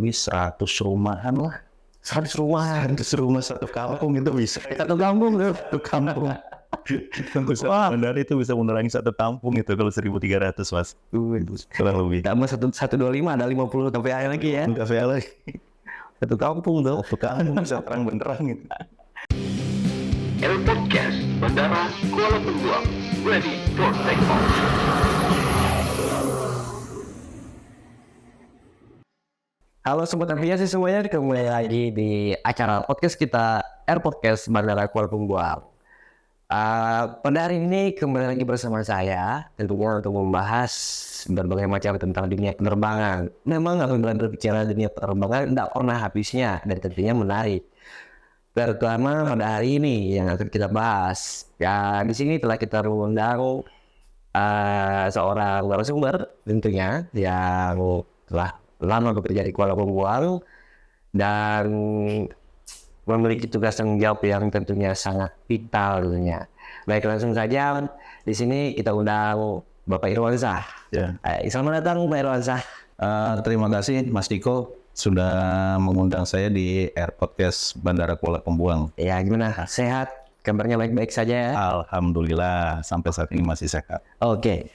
lebih 100 rumahan lah. 100 rumah. 100 rumah satu kampung itu bisa. Satu kampung tuh. Satu kampung. Bandara itu bisa menerangi satu kampung itu kalau 1.300 mas. Kurang lebih. Tambah 125 ada 50 KPI lagi ya. Kafe lagi. Satu kampung tuh. Satu kampung bisa terang benderang gitu. El Podcast Bandara Kuala Lumpur, ready for takeoff. Halo Sobat Aviasi semuanya, kembali lagi di acara podcast kita, Air Podcast Bandara Kuala Lumpur. Pada hari ini kembali lagi bersama saya, tentunya untuk membahas berbagai macam tentang dunia penerbangan. Memang apabila berbicara dunia penerbangan tidak pernah habisnya dan tentunya menarik. Terutama pada hari ini yang akan kita bahas. Ya, di sini telah kita mengundang seorang narasumber tentunya yang telah lama bekerja di Kuala Lumpur dan memiliki tugas tanggung jawab yang tentunya sangat vital tentunya. Baik, langsung saja di sini kita undang Bapak Irwansyah. Ya. Selamat datang Pak Irwansyah. Terima kasih Mas Diko sudah mengundang saya di Air Podcast Bandara Kuala Lumpur. Ya, gimana? Sehat? Kabarnya baik-baik saja ya? Alhamdulillah sampai saat ini masih sehat. Oke.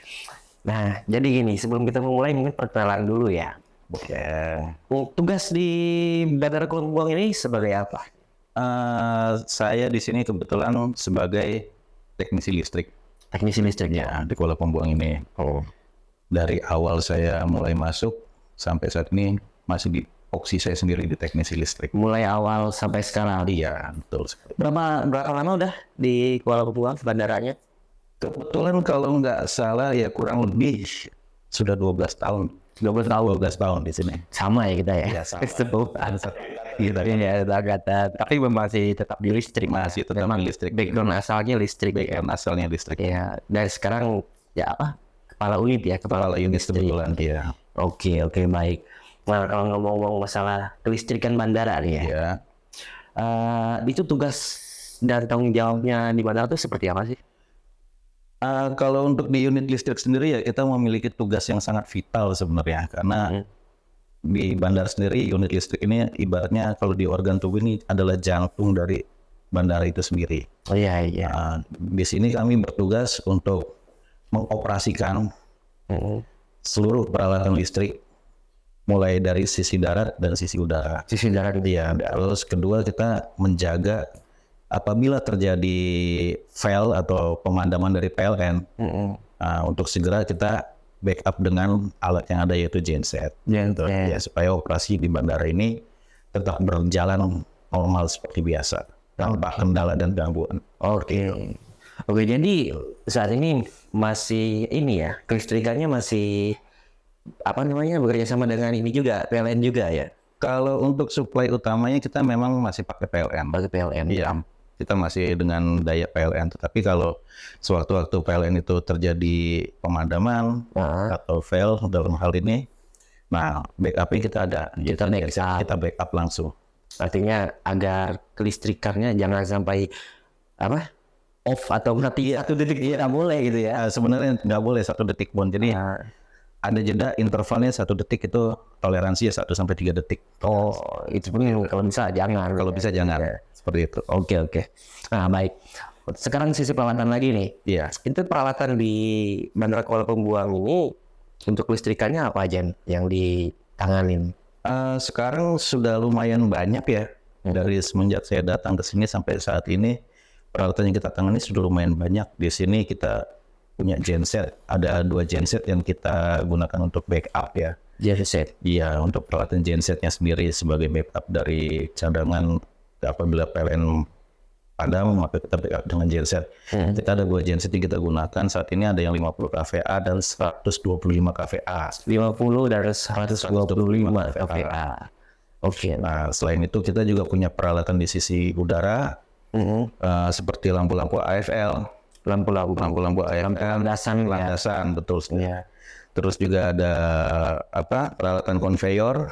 Nah, jadi gini, sebelum kita mulai mungkin perkenalan dulu ya. Oke. Tugas di Bandara Kuala Lumpur ini sebagai apa? Saya di sini kebetulan sebagai teknisi listrik. Teknisi listrik ya. Ya, di Kuala Lumpur ini. Oh. Dari awal saya mulai masuk sampai saat ini masih di opsi saya sendiri di teknisi listrik. Mulai awal sampai sekarang. Iya, betul sekali. Berapa lama udah di Kuala Lumpur bandaranya? Kebetulan kalau nggak salah ya kurang lebih sudah 12 tahun. 12 tahun di sini. Sama ya kita ya. Iya, sama. Gitu kan ya, kata. Tapi masih tetap di listrik. Masih tetap memang di listrik. Background asalnya listrik. Background asalnya listrik. Ya, dan sekarang ya apa? Kepala unit ya, Kepala unit kebetulan. Iya. Oke, baik. Nah, kalau ngomong masalah kelistrikan bandara nih ya. Iya. Itu tugas dan tanggung jawabnya di bandara itu seperti apa sih? Kalau untuk di unit listrik sendiri ya kita memiliki tugas yang sangat vital sebenarnya karena di bandara sendiri unit listrik ini ibaratnya kalau di organ tubuh ini adalah jantung dari bandara itu sendiri. Oh iya. Di sini kami bertugas untuk mengoperasikan seluruh peralatan listrik mulai dari sisi darat dan sisi udara. Sisi darat dia. Terus kedua kita menjaga apabila terjadi fail atau pemadaman dari PLN, untuk segera kita backup dengan alat yang ada yaitu genset. Ya, supaya operasi di bandara ini tetap berjalan normal seperti biasa tanpa kendala dan gangguan. Oke, jadi saat ini masih ini ya, kelistrikannya masih bekerja sama dengan ini juga, PLN juga ya? Kalau untuk supply utamanya kita memang masih pakai PLN. Pakai PLN. Iya, kita masih dengan daya PLN. Tetapi kalau sewaktu-waktu PLN itu terjadi pemadaman atau fail dalam hal ini, nah backupnya kita ada. Kita backup langsung. Artinya agar kelistrikannya jangan sampai off atau mati 1 detik tidak boleh gitu ya? Sebenarnya nggak boleh 1 detik pun. Jadi ada jeda intervalnya 1 detik itu toleransi 1 sampai 3 detik. Oh, itu pun kalau bisa jangan. Kalau bisa jangan. Ya. Seperti itu. Oke. Nah, baik. Sekarang sisi peralatan lagi nih. Iya. Itu peralatan di Bandara Kuala Lumpur ini untuk listrikannya apa aja yang ditanganin? Sekarang sudah lumayan banyak ya. Dari semenjak saya datang ke sini sampai saat ini peralatan yang kita tangani sudah lumayan banyak. Di sini kita punya genset, ada 2 genset yang kita gunakan untuk backup ya. Genset? Iya, untuk peralatan gensetnya sendiri sebagai backup dari cadangan apabila PLN padam maka kita backup dengan genset. Kita ada 2 genset yang kita gunakan saat ini, ada yang 50 kVA dan 125 kVA. 50 dan 125 kVA. Oke. Nah, selain itu kita juga punya peralatan di sisi udara seperti lampu-lampu AFL. Lampu-lampu landasan betul sekali. Yeah. Terus juga ada peralatan konveyor,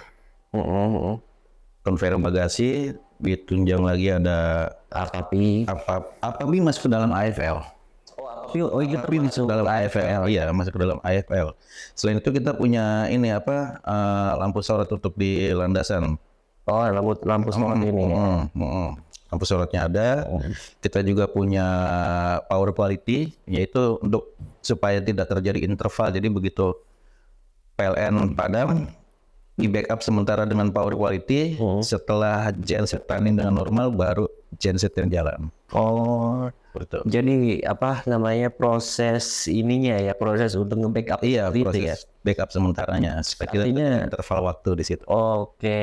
konveyor bagasi, ditunjang lagi ada apabi masuk ke dalam AFL. tapi masuk dalam AFL. Iya, masuk ke dalam AFL. Selain itu kita punya ini lampu sorot untuk di landasan. Oh, lampu sorot ini. Lampu sorotnya ada. Kita juga punya power quality, yaitu untuk supaya tidak terjadi interval. Jadi begitu PLN padam, di backup sementara dengan power quality. Setelah genset running dengan normal, baru genset yang jalan. Oh, Betul. jadi apa namanya proses ininya ya, proses untuk nge-backup Iya, itu ya. proses backup sementaranya. Supaya tidak Artinya- ada interval waktu di situ. Oke,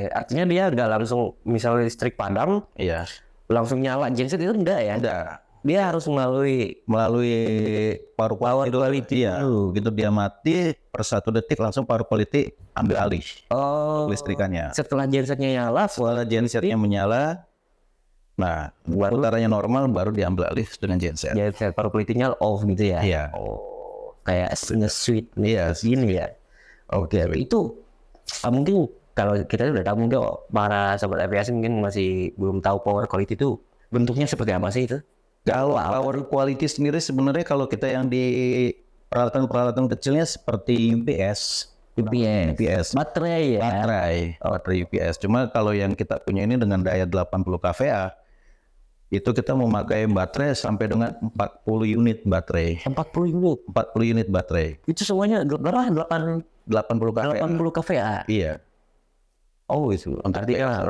artinya dia nggak langsung misalnya listrik padam Iya. langsung nyala genset itu enggak ya? Ada Dia harus melalui power quality. Iya. Begitu dia mati, per 1 detik langsung power quality ambil alih listrikannya. setelah gensetnya nyala, Setelah gensetnya menyala, nah putarannya normal, baru diambil alih dengan genset. genset power quality-nya off gitu ya? Iya. Oh, kayak nge-switch Iya. gini ya? Oke, itu mungkin kalau kita udah tahu, mungkin para sobat aviasi mungkin masih belum tahu power quality itu bentuknya seperti apa sih itu? Kalau power quality sendiri sebenarnya kalau kita yang di peralatan-peralatan kecilnya seperti UPS, Baterai ya? baterai UPS. Cuma kalau yang kita punya ini dengan daya 80 kVA, itu kita memakai baterai sampai dengan 40 unit baterai. 40 unit. 40 unit baterai. Itu semuanya berapa? 80 kVA. 80 kVA. Iya. Oh itu. Artinya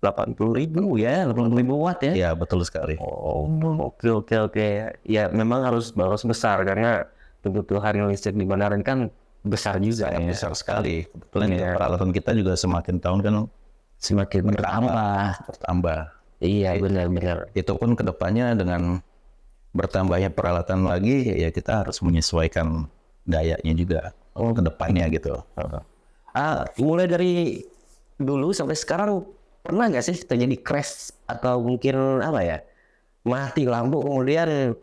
80.000 ya, 80.000 watt ya? Iya, betul sekali. Oh, oke. Ya memang harus besar karena kebutuhan listrik di bandara ini kan besar juga ya. Besar sekali. Kebetulan peralatan kita juga semakin tahun kan Semakin bertambah. Iya benar. Itu pun kedepannya dengan bertambahnya peralatan lagi, ya kita harus menyesuaikan dayanya juga kedepannya gitu. Mulai dari dulu sampai sekarang pernah nggak sih terjadi crash atau mungkin apa ya, mati lampu kemudian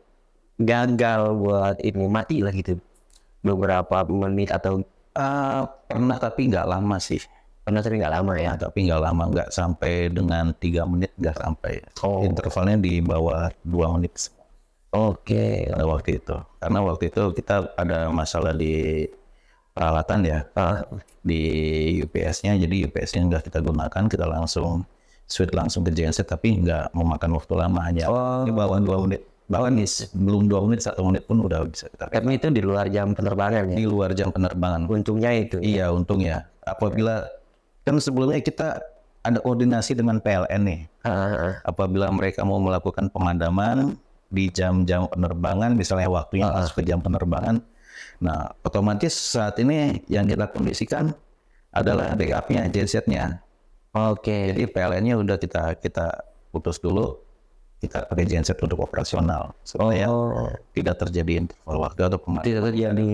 gagal buat ini, mati lah gitu beberapa menit atau Pernah tapi nggak lama sih. pernah tapi nggak lama ya? Tapi nggak lama, nggak sampai dengan 3 menit, nggak sampai. Intervalnya di bawah 2 menit Oke. pada waktu itu. Karena waktu itu kita ada masalah di peralatan ya, di UPS-nya. Jadi UPS-nya nggak kita gunakan, kita langsung switch langsung ke genset, tapi nggak memakan waktu lama, hanya di bawah 2 menit. Bahkan belum 2 menit, 1 menit pun udah bisa kita. Karena itu di luar jam penerbangan ya? Di luar jam penerbangan. Untungnya itu. Iya, untungnya. Apabila kan sebelumnya kita ada koordinasi dengan PLN nih. Apabila mereka mau melakukan pemadaman di jam-jam penerbangan, misalnya waktunya masuk ke jam penerbangan, nah otomatis saat ini yang kita kondisikan adalah backupnya, gensetnya. Oke. Jadi PLN-nya udah kita putus dulu, kita pakai genset untuk operasional supaya tidak terjadi interval waktu atau pemadaman. Tidak terjadi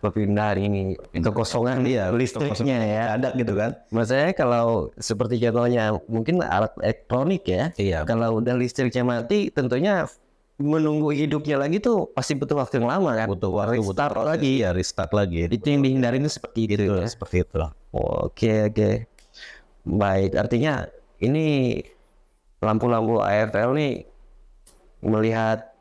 perpindahan ini kekosongan listriknya ya. Ada gitu kan? Maksudnya kalau seperti contohnya mungkin alat elektronik ya. Iya. Kalau udah listriknya mati, tentunya menunggu hidupnya lagi tuh pasti butuh waktu yang lama kan. Butuh waktu, Restart butuh lagi. Iya, restart lagi. Itu yang dihindari itu seperti itu ya. Seperti itu. Oke. Baik, artinya ini lampu-lampu AFL nih melihat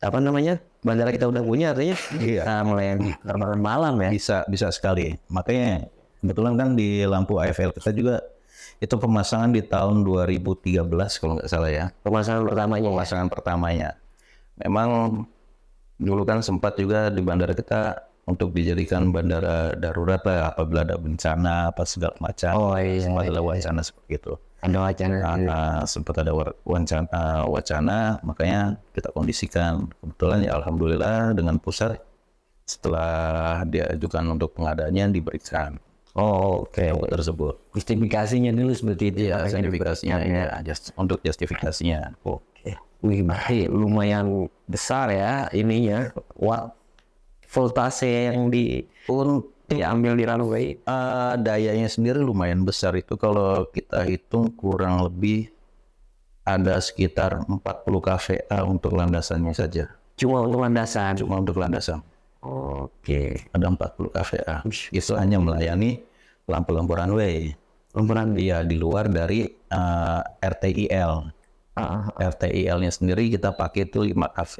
apa namanya, bandara kita udah punya, artinya bisa melayani penerbangan malam ya. Bisa sekali. Makanya kebetulan kan di lampu AFL kita juga itu pemasangan di tahun 2013 kalau nggak salah ya. Pemasangan pertamanya. Memang dulu kan sempat juga di bandara kita untuk dijadikan bandara darurat lah apabila ada bencana apa segala macam. Sempat ada wacana seperti itu. Ada wacana. Sempat ada wacana, makanya kita kondisikan. Kebetulan ya alhamdulillah dengan pusat setelah diajukan untuk pengadaannya diberikan. Oke. Tersebut. Justifikasinya dulu seperti itu. Iya, justifikasinya untuk justifikasinya. Oke. Wih, berarti lumayan besar ya ininya. Voltase yang diambil di runway. Dayanya sendiri lumayan besar, itu kalau kita hitung kurang lebih ada sekitar 40 kVA untuk landasannya saja. Cuma untuk landasan. Oke. Ada 40 kVA. Itu hanya melayani lampu-lampu runway. Iya, di luar dari RTIL. RTIL-nya sendiri kita pakai itu 5 kV.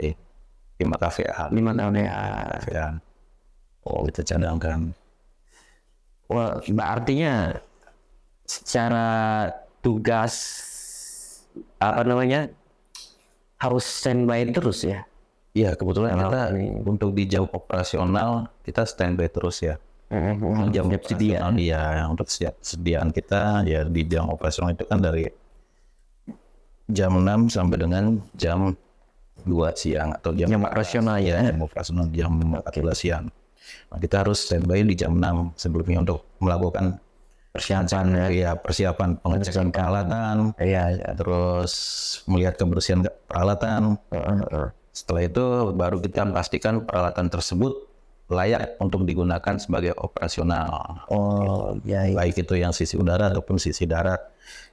5 kVA. 5 kVA. kVA. Oh, kita cadangkan. Wah, artinya secara tugas harus standby terus ya. Iya, kebetulan kita untuk di jam operasional kita standby terus ya. Jam operasional ya, untuk sediaan kita ya di jam operasional itu kan dari jam 6 sampai dengan jam 2 siang atau jam operasional ya. Jam operasional jam 14 siang. Nah, kita harus standby di jam 6 sebelumnya untuk melakukan persiapan pengecekan peralatan, terus melihat kebersihan peralatan. Setelah itu baru kita pastikan peralatan tersebut layak untuk digunakan sebagai operasional. Baik itu yang sisi udara ataupun sisi darat.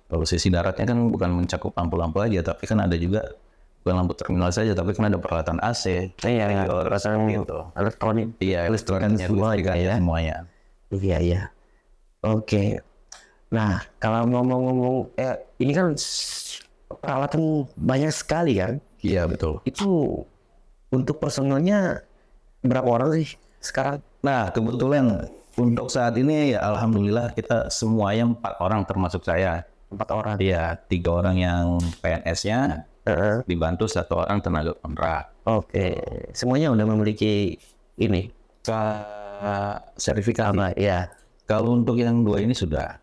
Kalau sisi daratnya kan bukan mencakup lampu-lampu aja, tapi kan ada juga bukan lampu terminal saja, tapi kan ada peralatan AC. Peralatan gitu. Elektronik. Iya, elektroniknya semuanya. Iya. Oke. Nah, kalau ngomong-ngomong, ini kan peralatan banyak sekali kan? Iya, betul. Itu untuk personelnya berapa orang sih sekarang? Nah, kebetulan untuk saat ini ya alhamdulillah kita semuanya 4 orang termasuk saya. 4 orang. Iya, 3 orang yang PNS-nya, dibantu 1 orang tenaga kontrak. Oke. Semuanya udah memiliki ini sertifikasi. Ya. Kalau untuk yang 2 ini sudah.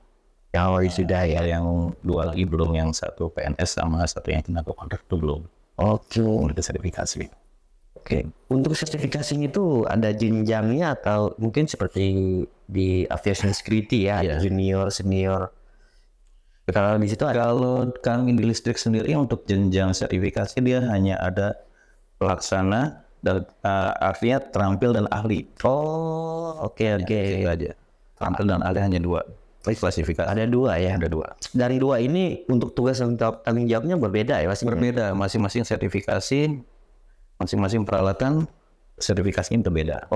Sudah ya. Yang 2 lagi belum, yang 1 PNS sama 1 yang tenaga kontrak itu belum. Oke. Untuk sertifikasi. Oke. Untuk sertifikasi itu ada jenjangnya atau mungkin seperti di aviation security ya, junior, senior. Kalau di situ kalau kami di listrik sendiri untuk jenjang sertifikasi dia hanya ada pelaksana dan artinya terampil dan ahli. Oke. Itu aja. Terampil dan ahli hanya 2. Klasifikasi. Ada 2 ya. Ada 2. Dari 2 ini untuk tugas dan tanggung jawabnya berbeda ya, berbeda. Masing-masing sertifikasi, masing-masing peralatan sertifikasinya berbeda.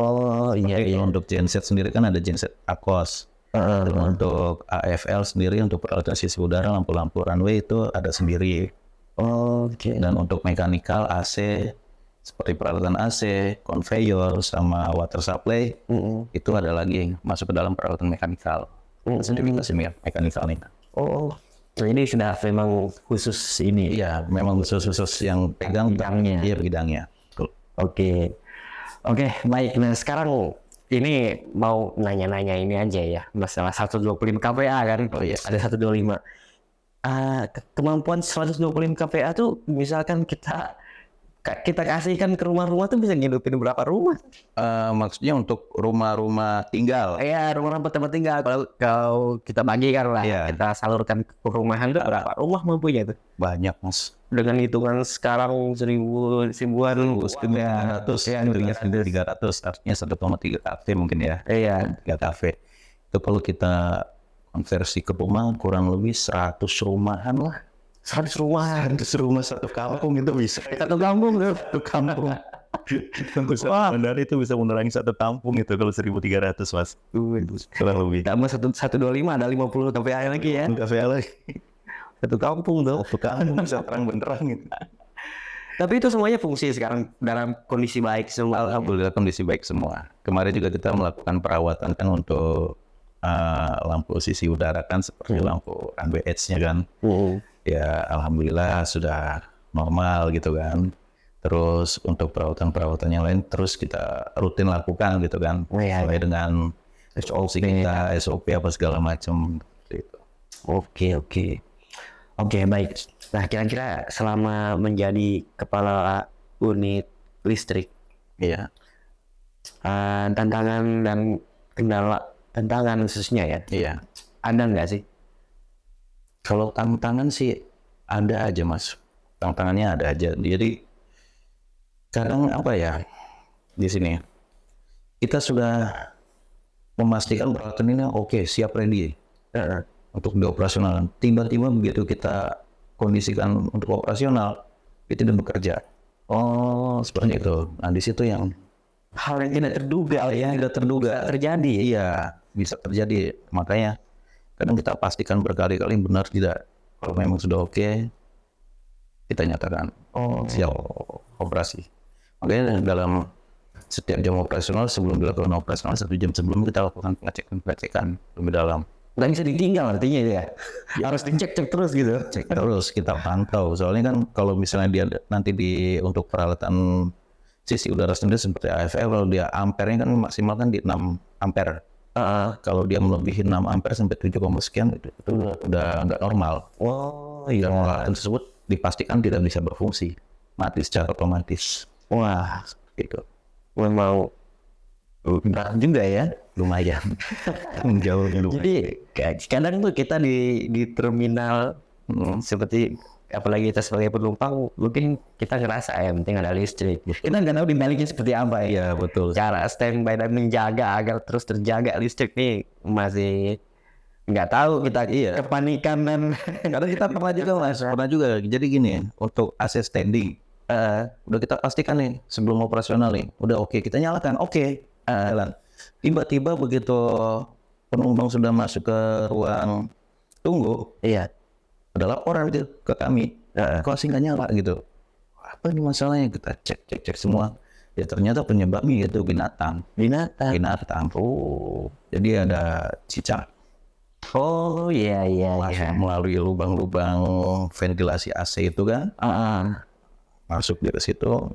Iya. Untuk genset sendiri kan ada genset ACOS. Untuk AFL sendiri untuk peralatan sisi udara, lampu-lampu runway itu ada sendiri. Dan untuk mekanikal AC seperti peralatan AC, conveyor sama water supply itu ada lagi masuk ke dalam peralatan mekanikal. Sertifikasi mekanikal ini. Ini sudah memang khusus ini. Iya, memang khusus yang pegang bidangnya. Iya, bidangnya. Oke, baik. Nah, sekarang ini mau nanya-nanya ini aja ya, masalah 125 kPa kan? Ada 125. Kemampuan 125 kPa tuh misalkan kita kasihkan ke rumah-rumah tuh bisa ngidupin berapa rumah? Maksudnya untuk rumah-rumah tinggal? Iya, rumah-rumah tempat tinggal. Kalau kita bagikan lah, kita salurkan ke perumahan tuh berapa rumah mampunya tuh? Banyak, Mas. Dengan hitungan sekarang 300, artinya 1,3 kV mungkin ya. Iya. 3 kV. Itu kalau kita konversi ke rumah kurang lebih 100 rumahan lah. 100 rumah. 100 rumah satu kampung itu bisa. Satu kampung loh. Satu kampung. Benar itu bisa menerangi satu kampung itu kalau 1.300 Mas. Kurang lebih. Tambah 125 ada 50 kPa lagi ya. kPa lagi. Satu kampung tuh. Satu kampung bisa terang benderang gitu. Tapi itu semuanya fungsi sekarang dalam kondisi baik semua. Alhamdulillah kondisi baik semua. Kemarin juga kita melakukan perawatan kan untuk lampu sisi udara kan seperti lampu runway edge-nya kan. Ya alhamdulillah sudah normal gitu kan. Terus untuk perawatan-perawatan yang lain terus kita rutin lakukan gitu kan. Sesuai dengan SOP kita, SOP apa segala macam gitu. Oke, baik. Nah, kira-kira selama menjadi kepala unit listrik, tantangan dan kendala, tantangan khususnya ya, ada nggak sih? Kalau tantangan sih ada aja Mas, tantangannya ada aja. Jadi kadang di sini kita sudah memastikan peralatan ini oke, siap ready untuk dioperasional. Tiba-tiba begitu kita kondisikan untuk operasional, itu tidak bekerja. Seperti itu. Nah di situ yang hal yang tidak terduga tidak terduga terjadi. Iya, bisa terjadi. Makanya kadang kita pastikan berkali-kali benar tidak. Kalau memang sudah oke, kita nyatakan siap operasi. Makanya dalam setiap jam operasional, sebelum dilakukan operasional 1 jam sebelum kita lakukan pengecekan lebih dalam. Nggak bisa ditinggal artinya ya. Harus dicek terus gitu. Cek terus, kita pantau. Soalnya kan kalau misalnya dia nanti untuk peralatan sisi udara sendiri seperti AFF, kalau dia ampernya kan maksimal kan di 6 ampere. Kalau dia melebihi 6 ampere sampai 7, sekian itu udah nggak normal. Dan peralatan tersebut dipastikan tidak bisa berfungsi, mati secara otomatis. Wah, Gitu. memang berat juga ya. Lumayan. Jauh lumayan. Jadi kadang tuh kita di terminal seperti apalagi kita sebagai penumpang mungkin kita ngerasa yang penting ada listrik. Kita nggak tahu di baliknya seperti apa ya. Iya betul. Cara standby dan menjaga agar terus terjaga listrik nih masih nggak tahu kita kepanikan dan Karena kita pernah juga mas, pernah juga. Jadi gini, untuk AC standing, udah kita pastikan nih sebelum operasional nih, udah oke, kita nyalakan, jalan. Tiba-tiba begitu penumpang sudah masuk ke ruang tunggu, ada laporan ke kami, kok sih nggak nyala gitu. Apa ini masalahnya? Kita cek semua. Ya ternyata penyebabnya itu binatang. Jadi ada cicak. Masuk melalui lubang-lubang ventilasi AC itu kan, masuk dari situ,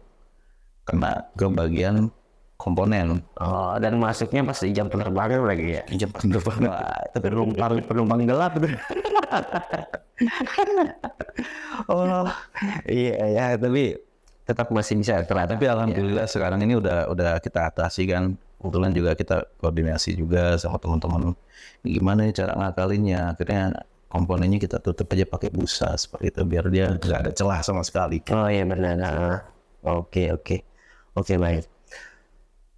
kena ke bagian komponen. Dan masuknya pas di jam penerbangan lagi ya. Jam penerbangan. Wah, itu penumpang gelap itu. Iya, tapi tetap masih bisa ternyata. Tapi alhamdulillah sekarang ini udah kita atasi kan. Kebetulan juga kita koordinasi juga sama teman-teman. Gimana nih cara ngakalinnya? Akhirnya komponennya kita tutup aja pakai busa seperti itu biar dia nggak ada celah sama sekali. Oh iya benar. Oke, baik.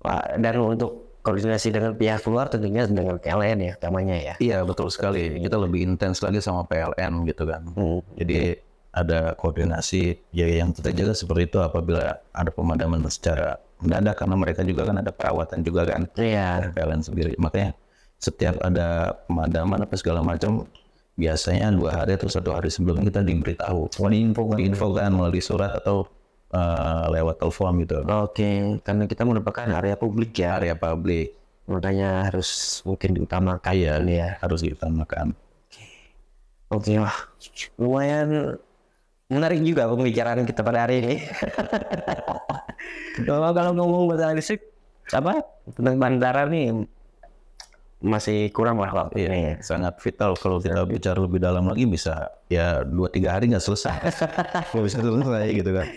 Wah, dan untuk koordinasi dengan pihak luar tentunya dengan PLN ya utamanya ya. Iya betul sekali. Kita lebih intens lagi sama PLN gitu kan. Jadi ada koordinasi ya yang kita jaga seperti itu apabila ada pemadaman secara mendadak karena mereka juga kan ada perawatan juga kan. Iya. PLN sendiri. Makanya setiap ada pemadaman apa segala macam biasanya 2 hari atau 1 hari sebelumnya kita diberitahu. Diinfokan melalui surat atau lewat telepon gitu. Oke, karena kita merupakan area publik ya. Area publik. Makanya harus mungkin diutamakan ya. Harus diutamakan. Oke, wah, lumayan menarik juga pembicaraan kita pada hari ini. Kalau ngomong masalah listrik, tentang bandara nih masih kurang lah waktu ini. Sangat vital kalau kita bicara lebih dalam lagi bisa ya 2-3 hari nggak selesai. Nggak bisa selesai gitu kan.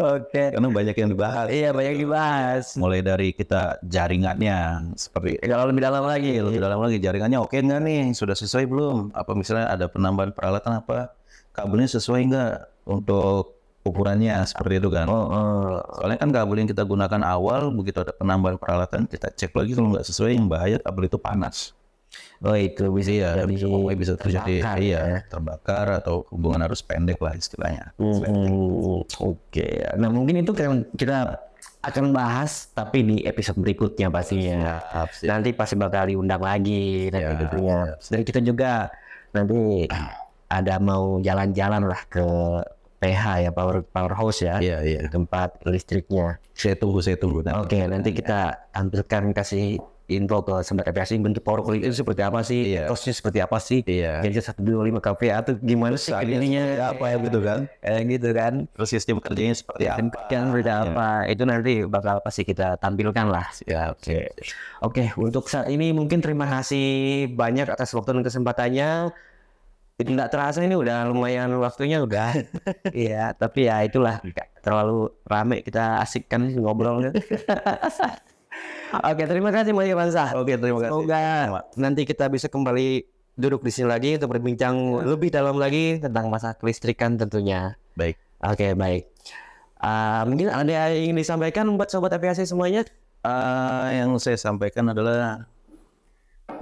Oke. Karena banyak yang dibahas. Iya banyak dibahas. Mulai dari kita jaringannya seperti kalau lebih dalam lagi jaringannya oke nggak nih, sudah sesuai belum? Apa misalnya ada penambahan peralatan apa? Kabelnya sesuai nggak untuk ukurannya seperti itu kan? Soalnya kan kabel yang kita gunakan awal begitu ada penambahan peralatan kita cek lagi kalau nggak sesuai yang bahaya kabel itu panas. Itu bisa terjadi terbakar atau hubungan arus pendek lah istilahnya. Oke. Nah mungkin itu kan kita akan bahas tapi di episode berikutnya pastinya. Nanti pasti bakal diundang lagi tentunya. Dan kita juga nanti ada mau jalan-jalan lah ke PH ya, powerhouse ya, tempat listriknya. Saya tunggu. Oke, nanti kita tampilkan kasih info ke Sobat APAC bentuk powerhouse itu seperti apa sih, kosnya seperti apa sih, jadi 125 kVA itu gimana sih kerjanya, apa ya gitu kan, gitu kan. Terus sistem kerjanya seperti apa, itu nanti bakal pasti kita tampilkan lah. Oke, untuk saat ini mungkin terima kasih banyak atas waktu dan kesempatannya. Tidak terasa ini udah lumayan waktunya udah. Iya, tapi ya itulah terlalu rame kita asik kan ngobrolnya. Oke, terima kasih Mas Irwansyah. Oke, terima kasih. Semoga nanti kita bisa kembali duduk di sini lagi untuk berbincang lebih dalam lagi tentang masalah kelistrikan tentunya. Baik. Oke, baik. Mungkin ada yang ingin disampaikan buat Sobat APAC semuanya? Yang saya sampaikan adalah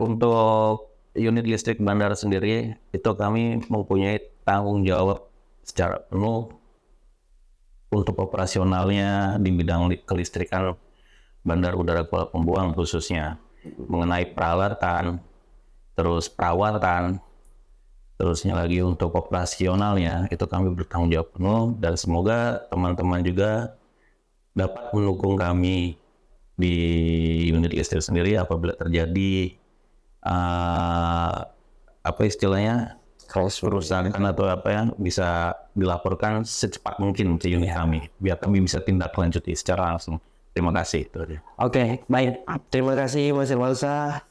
untuk unit listrik bandara sendiri itu kami mempunyai tanggung jawab secara penuh untuk operasionalnya di bidang kelistrikan Bandar Udara Kuala Pembuang khususnya mengenai peralatan, terus perawatan, Terusnya lagi untuk operasionalnya itu kami bertanggung jawab penuh, dan semoga teman-teman juga dapat mendukung kami di unit listrik sendiri apabila terjadi apa istilahnya kerusakan atau apa yang bisa dilaporkan secepat mungkin ke unit kami biar kami bisa tindak lanjuti secara langsung. Terima kasih. Itu aja. Oke, baik. Terima kasih Mas Irwansyah.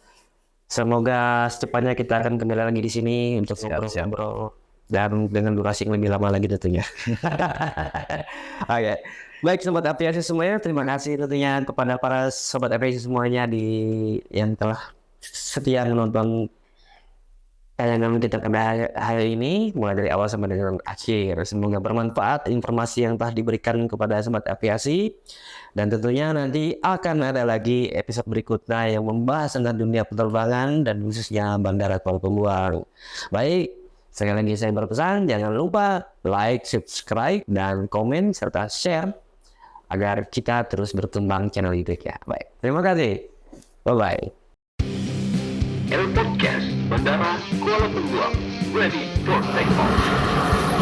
Semoga secepatnya kita akan kembali lagi di sini untuk ngobrol-ngobrol dan dengan durasi yang lebih lama lagi tentunya. Oke. Baik sobat aviasi semuanya, terima kasih tentunya kepada para sobat aviasi semuanya yang telah setia menonton tayangan kita pada hari ini mulai dari awal sampai dengan akhir. Semoga bermanfaat informasi yang telah diberikan kepada sobat aviasi, dan tentunya nanti akan ada lagi episode berikutnya yang membahas tentang dunia penerbangan dan khususnya Bandara Kuala Pembuang. Baik, sekali lagi saya berpesan jangan lupa like, subscribe, dan komen serta share agar kita terus berkembang channel YouTube ya. Baik, terima kasih. Bye-bye. Air Podcast Bandara Kuala Pembuang, ready for takeoff.